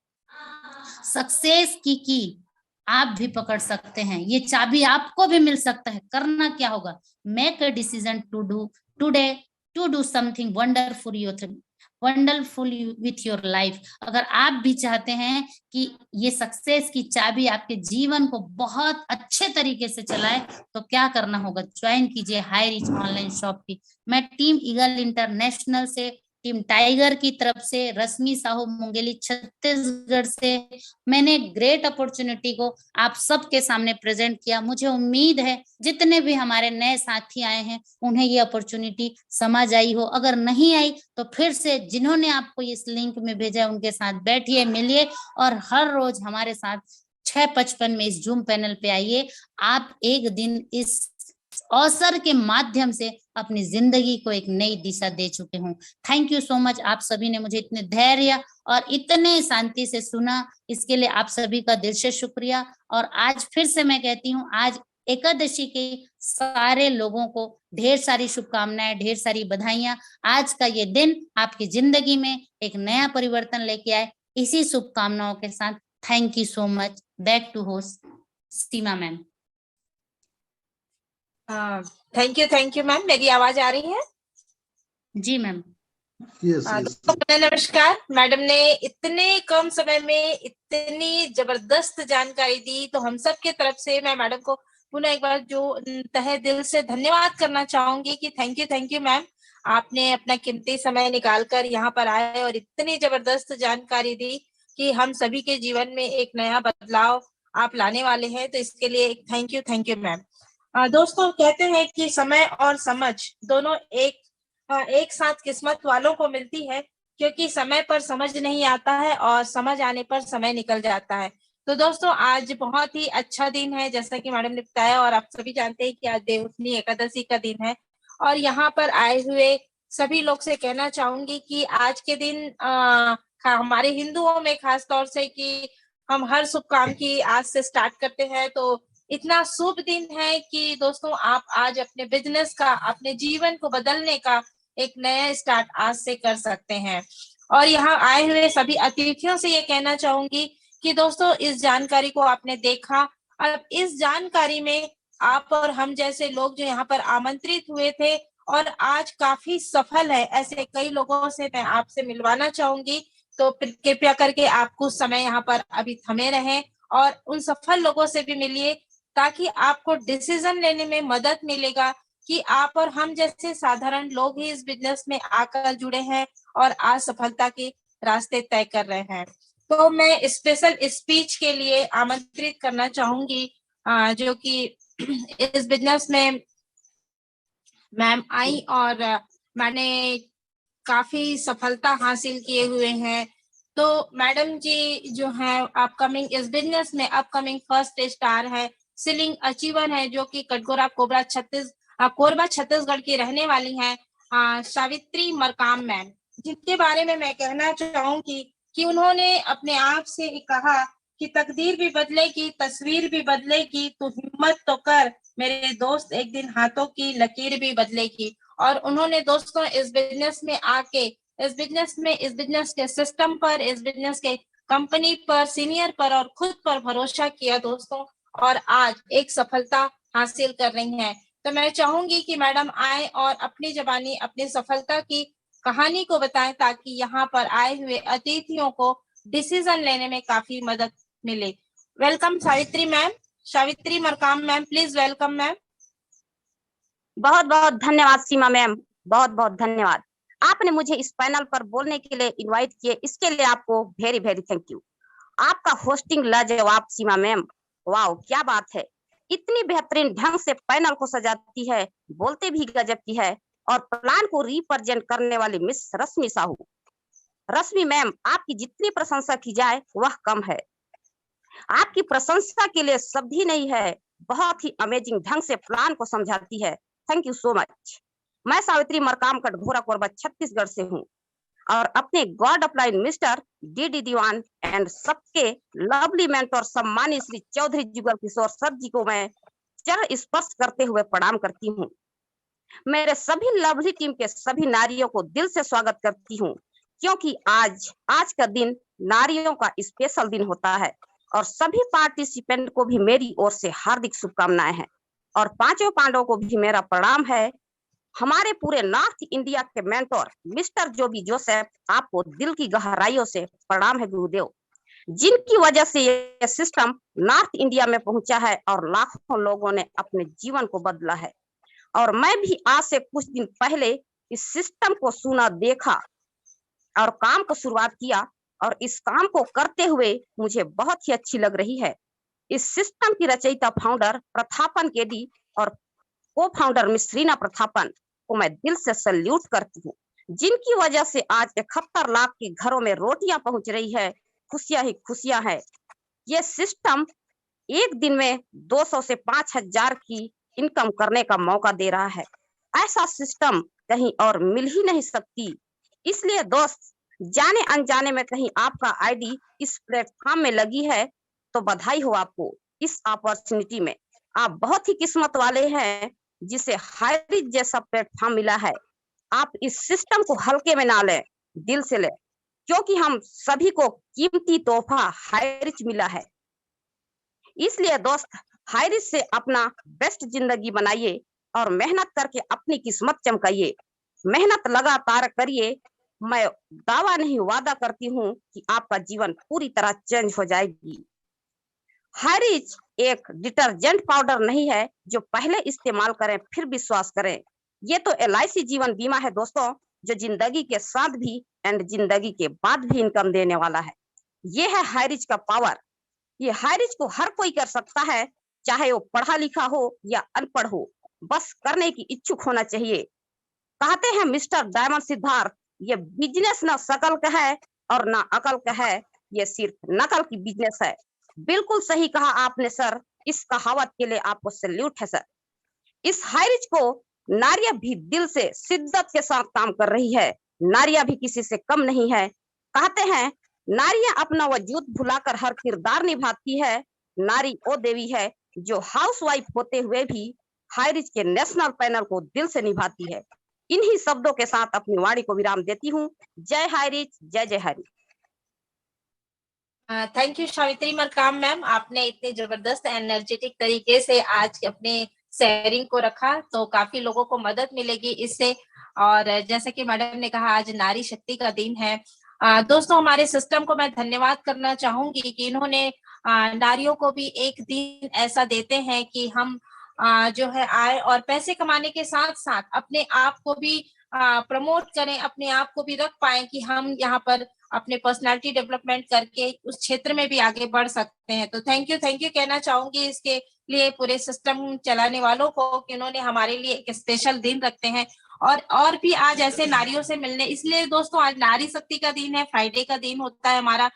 सक्सेस की आप भी पकड़ सकते हैं, ये चाबी आपको भी मिल सकता है। करना क्या होगा? Make a decision to do today to do something wonderful with your life. अगर आप भी चाहते हैं कि ये सक्सेस की चाबी आपके जीवन को बहुत अच्छे तरीके से चलाए, तो क्या करना होगा? ज्वाइन कीजिए हाई रिच ऑनलाइन शॉप की। मैं टीम ईगल इंटरनेशनल से, टीम टाइगर की तरफ से, रश्मि साहू मुंगेली छत्तीसगढ़ से मैंने ग्रेट अपॉर्चुनिटी को आप सबके सामने प्रेजेंट किया। मुझे उम्मीद है जितने भी हमारे नए साथी आए हैं उन्हें ये अपॉर्चुनिटी समझ आई हो। अगर नहीं आई तो फिर से जिन्होंने आपको इस लिंक में भेजा उनके साथ बैठिए, मिलिए और हर रोज हमारे साथ 6:55 में इस जूम पैनल पे आइए। आप एक दिन इस अवसर के माध्यम से अपनी जिंदगी को एक नई दिशा दे चुके हूँ। Thank you so much. आप सभी ने मुझे इतने धैर्य और इतने शांति से सुना, इसके लिए आप सभी का दिल से शुक्रिया। और आज फिर से मैं कहती हूँ, आज एकादशी के सारे लोगों को ढेर सारी शुभकामनाएं, ढेर सारी बधाइयां। आज का ये दिन आपकी जिंदगी में एक नया परिवर्तन लेके आए, इसी शुभकामनाओं के साथ thank you so much. Back to host Seema ma'am. Thank you ma'am. मेरी आवाज आ रही है? जी मैम। नमस्कार। मैडम ने इतने कम समय में इतनी जबरदस्त जानकारी दी, तो हम सब के तरफ से मैं मैडम को पुनः एक बार जो तहे दिल से धन्यवाद करना चाहूंगी कि थैंक यू मैम। आपने अपना कीमती समय निकालकर यहाँ पर आए और इतनी जबरदस्त जानकारी दी कि हम सभी के जीवन में एक नया बदलाव आप लाने वाले हैं, तो इसके लिए थैंक यू मैम। दोस्तों, कहते हैं कि समय और समझ दोनों एक साथ किस्मत वालों को मिलती है, क्योंकि समय पर समझ नहीं आता है और समझ आने पर समय निकल जाता है। तो दोस्तों, आज बहुत ही अच्छा दिन है, जैसा कि मैडम ने बताया, और आप सभी जानते हैं कि आज देवउठनी एकादशी का दिन है। और यहाँ पर आए हुए सभी लोग से कहना चाहूंगी कि आज के दिन हमारे हिंदुओं में खास तौर से कि हम हर शुभ काम की आज से स्टार्ट करते हैं, तो इतना शुभ दिन है कि दोस्तों आप आज अपने बिजनेस का, अपने जीवन को बदलने का एक नया स्टार्ट आज से कर सकते हैं। और यहाँ आए हुए सभी अतिथियों से ये कहना चाहूंगी कि दोस्तों, इस जानकारी को आपने देखा, अब इस जानकारी में आप और हम जैसे लोग जो यहाँ पर आमंत्रित हुए थे और आज काफी सफल है, ऐसे कई लोगों से मैं आपसे मिलवाना चाहूंगी। तो कृपया करके आप कुछ समय यहाँ पर अभी थमे रहें और उन सफल लोगों से भी मिलिए, ताकि आपको डिसीजन लेने में मदद मिलेगा कि आप और हम जैसे साधारण लोग ही इस बिजनेस में आकर जुड़े हैं और आज सफलता के रास्ते तय कर रहे हैं। तो मैं स्पेशल स्पीच के लिए आमंत्रित करना चाहूंगी, जो कि इस बिजनेस में मैम आई और मैंने काफी सफलता हासिल किए हुए हैं। तो मैडम जी जो है अपकमिंग इस बिजनेस में अपकमिंग फर्स्ट स्टार है, सीलिंग अचीवर है, जो कि कटघोरा कोरबा छत्तीसगढ़ की रहने वाली हैं, सावित्री मरकाम मैम, जिनके बारे में मैं कहना चाहूंगी कि उन्होंने अपने आप से कहा कि तकदीर भी बदलेगी, तस्वीर भी बदलेगी, तो हिम्मत तो कर मेरे दोस्त, एक दिन हाथों की लकीर भी बदलेगी। और उन्होंने दोस्तों इस बिजनेस में आके, इस बिजनेस के सिस्टम पर, इस बिजनेस के कंपनी पर, सीनियर पर और खुद पर भरोसा किया दोस्तों, और आज एक सफलता हासिल कर रही हैं। तो मैं चाहूंगी कि मैडम आए और अपनी जबानी अपनी सफलता की कहानी को बताएं, ताकि यहाँ पर आए हुए अतिथियों को डिसीजन लेने में काफी मदद मिले। Welcome Savitri ma'am, Savitri Markam ma'am, please welcome ma'am. बहुत बहुत धन्यवाद सीमा मैम, बहुत बहुत धन्यवाद। आपने मुझे इस पैनल पर बोलने के लिए इनवाइट किए, इसके लिए आपको वेरी वेरी थैंक यू। आपका होस्टिंग लाजवाब सीमा मैम, वाह क्या बात है। इतनी बेहतरीन ढंग से पैनल को सजाती है, बोलते भी गजब की है, और प्लान को रिप्रेजेंट करने वाली मिस रश्मि साहू। रश्मि मैम, आपकी जितनी प्रशंसा की जाए वह कम है। आपकी प्रशंसा के लिए शब्द ही नहीं है, बहुत ही अमेजिंग ढंग से प्लान को समझाती है। Thank you so much. मैं सावित्री मरकाम कटघोरा कोरबा छत्तीसगढ़ से हूँ, और अपने god upline mister D Diwan and सबके लवली मेंटर सम्मानित श्री चौधरी जुगल किशोर सर जी को मैं चरण स्पर्श करते हुए प्रणाम करती हूँ। मेरे सभी लवली टीम के सभी नारियों को दिल से स्वागत करती हूँ, क्योंकि आज का दिन नारियों का स्पेशल दिन होता है, और सभी पार्टिसिपेंट को भी मेरी ओर से हार्दिक शुभकामनाएं हैं, और पांचों पांडवों को भी मेरा प्रणाम है। हमारे पूरे नॉर्थ इंडिया के मेंटर मिस्टर जोबी जोसेफ, आपको दिल की गहराइयों से प्रणाम है गुरुदेव, जिनकी वजह से ये सिस्टम नॉर्थ इंडिया में पहुंचा है और लाखों लोगों ने अपने जीवन को बदला है। और मैं भी आज से कुछ दिन पहले इस सिस्टम को सुना, देखा और काम को शुरुआत किया, और इस काम को करते हुए मुझे बहुत ही अच्छी लग रही है। इस सिस्टम की रचयिता फाउंडर प्रथापन केडी और को फाउंडर मिस रीना प्रथापन को मैं दिल से सल्यूट करती हूँ, जिनकी वजह से आज 71 लाख के घरों में रोटियां पहुंच रही है, खुशियां ही खुशियां है। ये सिस्टम एक दिन में 200 से 5,000 की इनकम करने का मौका दे रहा है। ऐसा सिस्टम कहीं और मिल ही नहीं सकती। इसलिए दोस्त, जाने अनजाने में कहीं आपका आईडी इस प्लेटफॉर्म में लगी है तो बधाई हो आपको इस अपॉर्चुनिटी में। आप बहुत ही किस्मत वाले हैं जिसे हाईरिच जैसा प्लेटफॉर्म मिला है। आप इस सिस्टम को हल्के में ना लें, दिल से लें, क्योंकि हम सभी को कीमती तोहफा हाईरिच मिला है। इसलिए दोस्त, हाईरिच से अपना बेस्ट जिंदगी बनाइए और मेहनत करके अपनी किस्मत चमकाइए। मेहनत लगातार करिए। मैं दावा नहीं, वादा करती हूँ कि आपका जीवन पूरी तरह चेंज हो जाएगी। हाईरिच एक डिटर्जेंट पाउडर नहीं है जो पहले इस्तेमाल करें फिर विश्वास करें। ये तो LIC जीवन बीमा है दोस्तों, जो जिंदगी के साथ भी एंड जिंदगी के बाद भी इनकम देने वाला है। ये है हाईरिच का पावर। ये हाईरिच को हर कोई कर सकता है, चाहे वो पढ़ा लिखा हो या अनपढ़ हो, बस करने की इच्छुक होना चाहिए। कहते हैं मिस्टर डायमंड सिद्धार्थ, ये बिजनेस ना शकल का है और ना अकल का है, ये सिर्फ नकल की बिजनेस है। बिल्कुल सही कहा आपने सर, इस कहावत के लिए आपको सैल्यूट है सर। इस हाईरिच को नारियां भी दिल से शिद्दत के साथ काम कर रही है। नारियां भी किसी से कम नहीं है। कहते हैं नारियां अपना वजूद भुलाकर हर किरदार निभाती है। नारी वो देवी है जो हाउसवाइफ होते हुए भी हाईरिच के नेशनल पैनल को दिल से निभाती है। इन्हीं शब्दों के साथ अपनी वाणी को विराम देती हूँ। जय हाईरिच, जय जय Highrich. Thank you Savitri Markam ma'am, आपने इतने जबरदस्त एनर्जेटिक तरीके से आज अपने शेयरिंग को रखा, तो काफी लोगों को मदद मिलेगी इससे। और जैसे कि मैडम ने कहा, आज नारी शक्ति का दिन है। दोस्तों, हमारे सिस्टम को मैं धन्यवाद करना चाहूंगी कि इन्होंने नारियों को भी एक दिन ऐसा देते हैं कि हम जो है आए और पैसे कमाने के साथ साथ अपने आप को भी प्रमोट करें, अपने आप को भी रख पाए कि हम यहाँ पर अपने पर्सनालिटी डेवलपमेंट करके उस क्षेत्र में भी आगे बढ़ सकते हैं। तो थैंक यू कहना चाहूंगी इसके लिए पूरे सिस्टम चलाने वालों को कि उन्होंने हमारे लिए एक स्पेशल दिन रखते हैं, और भी आज ऐसे नारियों से मिलने। इसलिए दोस्तों, आज नारी शक्ति का दिन है, फ्राइडे का दिन होता है हमारा।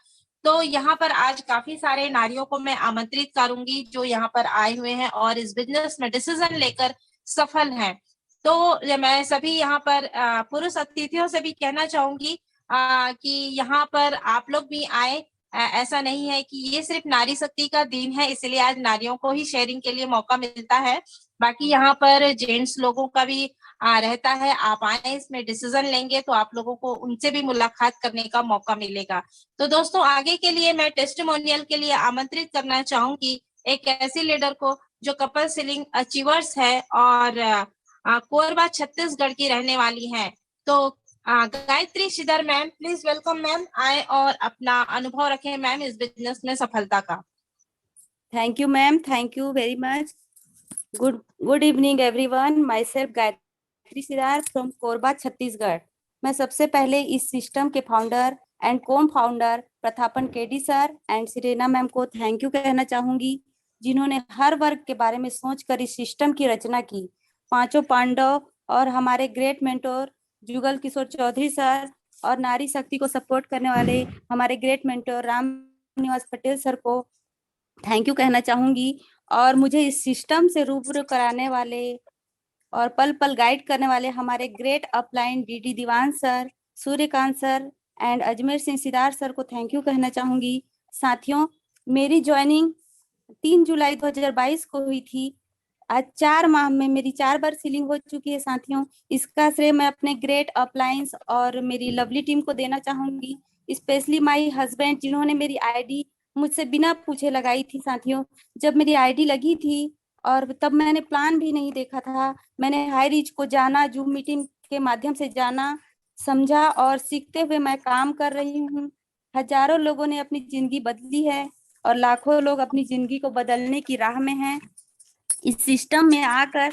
तो यहाँ पर आज काफी सारे नारियों को मैं आमंत्रित करूंगी जो यहाँ पर आए हुए हैं और इस बिजनेस में डिसीजन लेकर सफल हैं। तो मैं सभी यहाँ पर पुरुष अतिथियों से भी कहना चाहूंगी कि यहाँ पर आप लोग भी आए। ऐसा नहीं है कि ये सिर्फ नारी शक्ति का दिन है इसलिए आज नारियों को ही शेयरिंग के लिए मौका मिलता है, बाकी यहाँ पर जेंट्स लोगों का भी रहता है। आप आए, इसमें डिसीजन लेंगे तो आप लोगों को उनसे भी मुलाकात करने का मौका मिलेगा। तो दोस्तों आगे के लिए मैं टेस्टिमोनियल के लिए आमंत्रित करना चाहूंगी एक ऐसी लीडर को जो कपल सीलिंग अचीवर्स है और कोरबा छत्तीसगढ़ की रहने वाली है। तो Gayatri Sridhar ma'am, please welcome ma'am, आए और अपना अनुभव रखें मैम इस बिजनेस में सफलता का। Thank you, ma'am. Thank you very much. Good evening, everyone. Myself Gayatri Sidar from Korba Chhattisgarh. मैं सबसे पहले इस सिस्टम के founder and co-founder Prathapan KD sir and Serena ma'am को थैंक यू कहना चाहूंगी, जिन्होंने हर वर्ग के बारे में सोचकर इस सिस्टम की रचना की। पांचों पांडव और हमारे great mentor Jugal Kishore Chaudhary sir और नारी शक्ति को सपोर्ट करने वाले हमारे great mentor Ram Niwas Patel sir को थैंक यू कहना चाहूंगी। और मुझे इस सिस्टम से रूबरू कराने वाले और पल पल गाइड करने वाले हमारे great upline DD Diwan sir, Suryakant sir and Ajmer Singh Sidar sir को थैंक यू कहना चाहूंगी। साथियों, मेरी ज्वाइनिंग 3 जुलाई 2022 को हुई थी। आज 4 माह में मेरी 4 बार सीलिंग हो चुकी है साथियों। इसका श्रेय मैं अपने ग्रेट अपलाइंस और मेरी लवली टीम को देना चाहूंगी, स्पेशली माय हस्बैंड, जिन्होंने मेरी आईडी मुझसे बिना पूछे लगाई थी साथियों। जब मेरी आईडी लगी थी और तब मैंने प्लान भी नहीं देखा था, मैंने हाई रीच को जाना, जूम मीटिंग के माध्यम से जाना, समझा और सीखते हुए मैं काम कर रही हूँ। हजारों लोगों ने अपनी जिंदगी बदली है और लाखों लोग अपनी जिंदगी को बदलने की राह में हैं। इस सिस्टम में आकर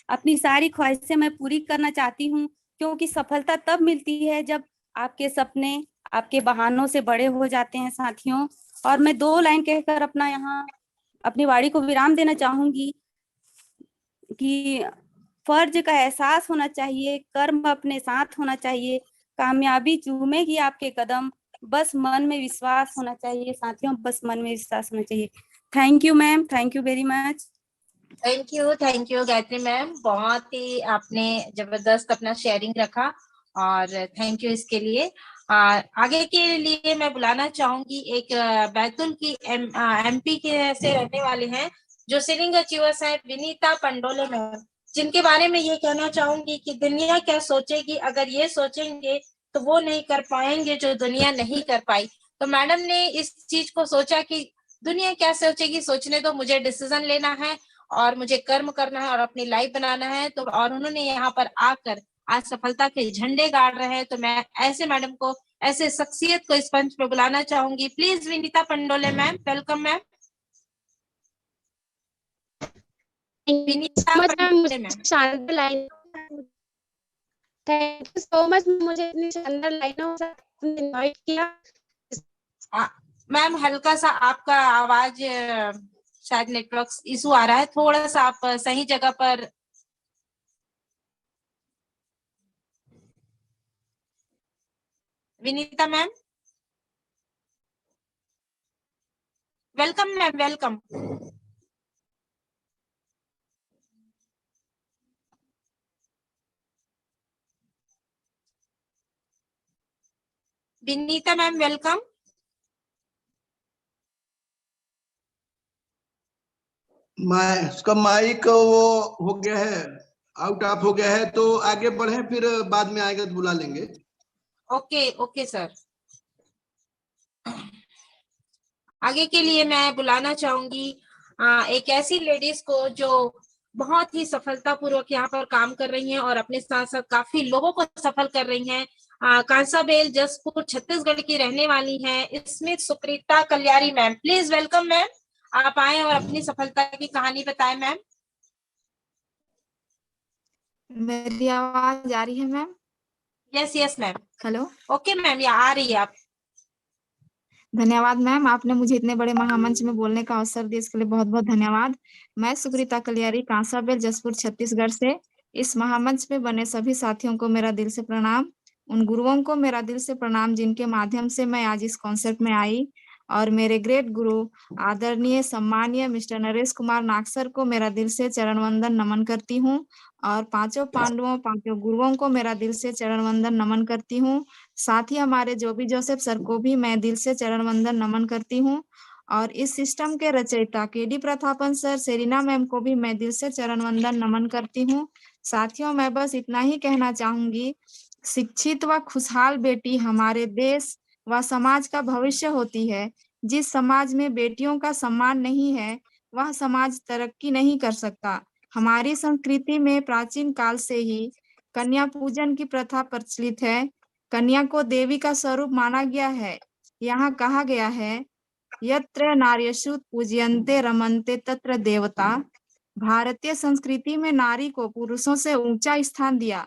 अपनी सारी ख्वाहिशें मैं पूरी करना चाहती हूँ, क्योंकि सफलता तब मिलती है जब आपके सपने आपके बहानों से बड़े हो जाते हैं साथियों। और मैं 2 लाइन कहकर अपना यहाँ अपनी वाणी को विराम देना चाहूंगी कि फर्ज का एहसास होना चाहिए, कर्म अपने साथ होना चाहिए, कामयाबी चूमेगी आपके कदम, बस मन में विश्वास होना चाहिए साथियों, बस मन में विश्वास होना चाहिए। Thank you ma'am, thank you very much. Thank you Gayatri ma'am, बहुत ही आपने जबरदस्त अपना शेयरिंग रखा और थैंक यू इसके लिए। आगे के लिए मैं बुलाना चाहूंगी एक बैतूल की एमपी के से रहने वाले हैं जो सीलिंग अचीवर्स हैं, विनीता पंडोले मैम, जिनके बारे में ये कहना चाहूंगी कि दुनिया क्या सोचेगी, अगर ये सोचेंगे तो वो नहीं कर पाएंगे जो दुनिया नहीं कर पाई। तो मैडम ने इस चीज को सोचा कि दुनिया क्या सोचेगी, सोचने दो, मुझे डिसीजन लेना है और मुझे कर्म करना है और अपनी लाइफ बनाना है। तो और उन्होंने यहाँ पर आकर आज सफलता के झंडे गाड़ रहे हैं। तो मैं ऐसे मैडम को, ऐसे शख्सियत को इस मंच पे बुलाना चाहूंगी। Please Vinita Pandole ma'am, welcome ma'am. Vinita Pandole ma'am, शानदार line, thank you so much, मुझे इतनी शानदार लाइनों से इनवाइट किया। मैम हल्का सा आपका आवाज शायद नेटवर्क इशू आ रहा है, थोड़ा सा आप सही जगह पर। Vinita ma'am, welcome ma'am, welcome. Vinita ma'am welcome. उसका माइक वो हो गया है, आउट ऑफ हो गया है, तो आगे बढ़े, फिर बाद में आएगा तो बुला लेंगे। Okay okay sir. आगे के लिए मैं बुलाना चाहूंगी एक ऐसी लेडीज को जो बहुत ही सफलतापूर्वक यहाँ पर काम कर रही हैं और अपने साथ साथ काफी लोगों को सफल कर रही हैं। कांसाबेल जसपुर छत्तीसगढ़ की रहने वाली हैं Smith Sukrita Kalyari ma'am, please welcome ma'am, आप आए और अपनी सफलता की कहानी बताएं मैम। मेरी आवाज आ रही है ma'am? Yes yes ma'am. Hello, okay ma'am, ये आ रही है आप। धन्यवाद मैम, आपने मुझे इतने बड़े महामंच में बोलने का अवसर दिया, इसके लिए बहुत बहुत धन्यवाद। मैं सुकृता कलियारी कांसाबेल जसपुर छत्तीसगढ़ से। इस महामंच में बने सभी साथियों को मेरा दिल से प्रणाम, उन गुरुओं को मेरा दिल से प्रणाम जिनके माध्यम से मैं आज इस कॉन्सेप्ट में आई। और मेरे ग्रेट गुरु आदरणीय सम्मानीय मिस्टर नरेश कुमार नागसर को मेरा दिल से चरण वंदन नमन करती हूँ। और पांचों पांडवों, पांचों गुरुओं को मेरा दिल से चरण वंदन नमन करती हूँ। साथ ही हमारे जोबी जोसेफ सर को भी मैं दिल से चरण वंदन नमन करती हूँ। और इस सिस्टम के रचयिता KD Prathapan sir, Serena ma'am को भी मैं दिल से चरण वंदन नमन करती हूँ। साथियों, मैं बस इतना ही कहना चाहूंगी, शिक्षित व खुशहाल बेटी हमारे देश व समाज का भविष्य होती है। जिस समाज में बेटियों का सम्मान नहीं है, वह समाज तरक्की नहीं कर सकता। हमारी संस्कृति में प्राचीन काल से ही कन्या पूजन की प्रथा प्रचलित है। कन्या को देवी का स्वरूप माना गया है। यहाँ कहा गया है, यत्र नार्यसु पूज्यन्ते रमन्ते तत्र देवता। भारतीय संस्कृति में नारी को पुरुषों से ऊंचा स्थान दिया।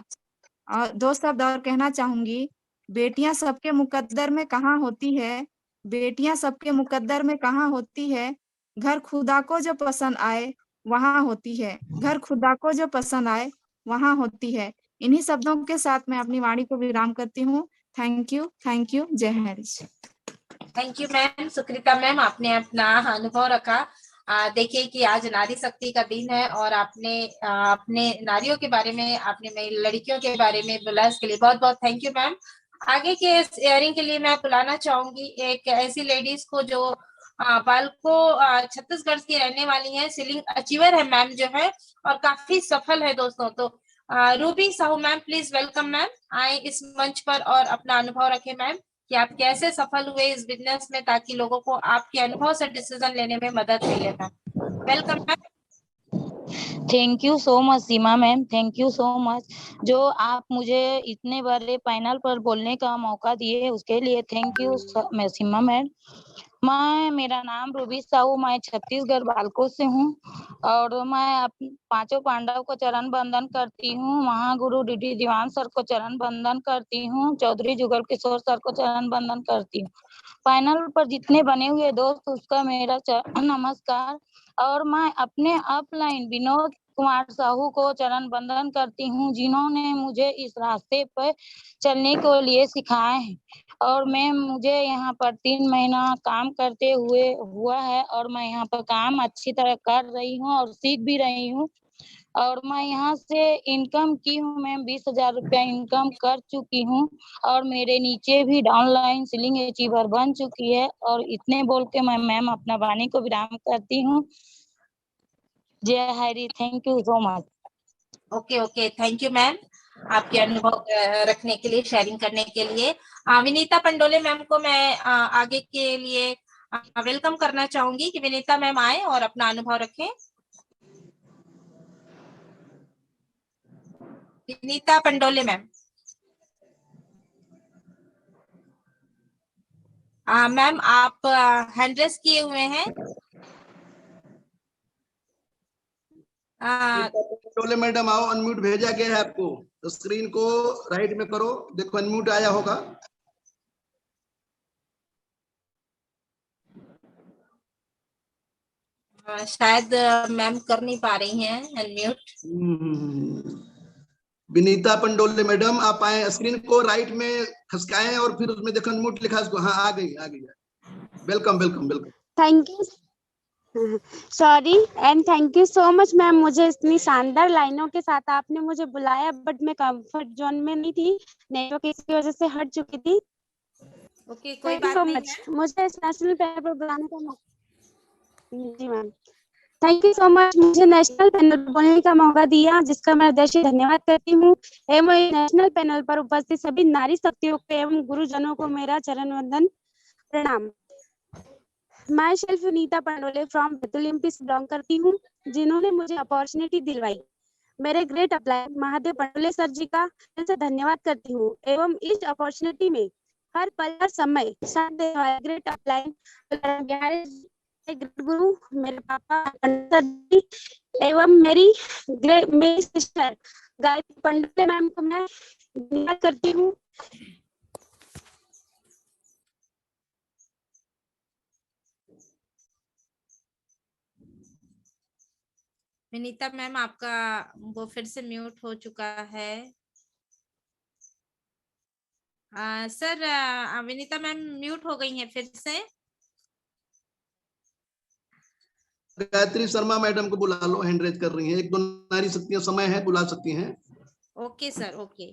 और दो शब्द और कहना चाहूंगी, बेटियां सबके मुकद्दर में कहाँ होती है, बेटियां सबके मुकद्दर में कहाँ होती है, घर खुदा को जो पसंद आए वहां होती है, घर खुदा को जो पसंद आए वहां होती है। इन्हीं शब्दों के साथ मैं अपनी वाणी को विराम करती हूँ। थैंक यू, जय Harish. Thank you ma'am. Sukrita ma'am, आपने अपना अनुभव रखा। देखिए कि आज नारी शक्ति का दिन है और आपने अपने नारियों के बारे में, आपने लड़कियों के बारे में बोला, इसके लिए बहुत बहुत थैंक यू मैम। आगे के शेयरिंग के लिए मैं बुलाना चाहूंगी एक ऐसी लेडीज को जो बालको छत्तीसगढ़ की रहने वाली है, सीलिंग अचीवर है मैम जो है, और काफी सफल है दोस्तों। तो Ruby Sahu ma'am, please welcome ma'am, आए इस मंच पर और अपना अनुभव रखें मैम कि आप कैसे सफल हुए इस बिजनेस में, ताकि लोगों को आपके अनुभव से डिसीजन लेने में मदद मिले ma'am. Welcome ma'am. Thank you so much Seema ma'am, thank you so much. जो आप मुझे इतने बड़े पैनल पर बोलने का मौका दिए उसके लिए थैंक यू सीमा मैम। मेरा नाम रूबी साहू, मैं छत्तीसगढ़ बालको से हूँ और मैं पांचों पांडव को चरण बंदन करती हूँ। महागुरु डीडी दीवान सर को चरण बंदन करती हूँ। चौधरी जुगल किशोर सर को चरण बंदन करती हूँ। पैनल पर जितने बने हुए दोस्त, उसका मेरा नमस्कार। और मैं अपने अपलाइन विनोद कुमार साहू को चरण बंदन करती हूँ, जिन्होंने मुझे इस रास्ते पर चलने के लिए सिखाए हैं। और मुझे यहाँ पर 3 महीना काम करते हुआ है और मैं यहाँ पर काम अच्छी तरह कर रही हूँ और सीख भी रही हूँ। और मैं यहाँ से इनकम की हूँ मैम, 20,000 रुपया इनकम कर चुकी हूँ और मेरे नीचे भी डाउनलाइन सीलिंग अचीवर बन चुकी है। और इतने बोल के मैं मैम अपना वाणी को विराम करती हूँ। जय Hari, thank you so much. Okay, thank you ma'am, आपके अनुभव रखने के लिए, शेयरिंग करने के लिए। विनीता पंडोले मैम को मैं आगे के लिए वेलकम करना चाहूंगी कि विनीता मैम आए और अपना अनुभव रखें। विनीता पंडोले मैम। मैम आप हैंड रेस किए हुए हैं। टोले मैडम आओ, अनम्यूट भेजा गया है आपको, तो स्क्रीन को राइट में करो, देखो अनम्यूट आया होगा। शायद मैम कर नहीं पा रही हैं अनम्यूट। विनीता पंडोले मैडम आप आए, स्क्रीन को राइट में खसकाएं और फिर उसमें देखो अनम्यूट लिखा है, हाँ आ गई। Welcome welcome welcome. Thank you, sorry and thank you so much ma'am. मुझे इतनी शानदार लाइनों के साथ आपने मुझे बुलाया, बट मैं कंफर्ट जोन में नहीं थी, नेटवर्क इसकी वजह से हट चुकी थी। ओके, कोई थैंक यू बात सो नहीं मच है। मुझे इस नेशनल पैनल पर बुलाने का मौका। जी ma'am, thank you so much, मुझे नेशनल पैनल पर बोलने का मौका दिया, जिसका मैं हृदय से धन्यवाद करती हूँ। एवं नेशनल पैनल पर उपस्थित सभी नारी शक्तियों को एवं गुरुजनों को मेरा चरण वंदन प्रणाम। Myself Nita Pandole from Betul MP से बिलोंग करती हूँ, जिन्होंने मुझे अपॉर्चुनिटी दिलवाई। मेरे great upline Mahadev Pandole sir ji का दिल से धन्यवाद करती हूँ एवं इस अपॉर्चुनिटी में हर पल हर समय साथ देने वाले ग्रेट अपलाइन ग्रेट गुरु मेरे पापा पंडित सर जी एवं मेरी सिस्टर गायत्री पंडोले मैम को मैं धन्यवाद करती हूँ। विनीता मैम, आपका वो फिर से म्यूट हो चुका है। सर विनीता मैम म्यूट हो गई हैं फिर से। गायत्री शर्मा मैडम को बुला लो, हैंड रेज कर रही हैं। एक दो नारी शक्तियां समय है, बुला सकती हैं। Okay sir, okay.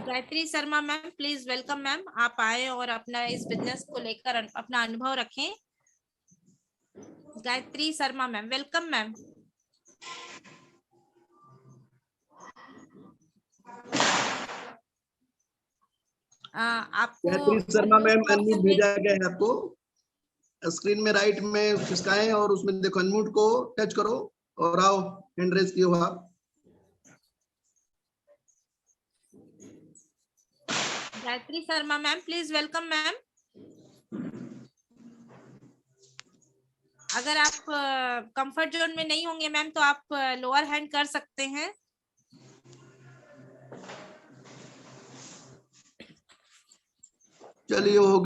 Gayatri Sharma ma'am, please welcome ma'am, आप आए और अपना इस बिजनेस को लेकर अपना अनुभव रखें। Gayatri Sharma ma'am, welcome ma'am. आपको Gayatri Sharma ma'am unmute unmute option भेजा गया है आपको। स्क्रीन में राइट में खिसकाएं और उसमें देखो अनम्यूट को टच करो और आओ, हैंड रेज किए हो आप। Gayatri Sharma ma'am, please welcome ma'am. अगर आप कंफर्ट जोन में नहीं होंगे मैम तो आप लोअर हैंड कर सकते हैं। चलिए हो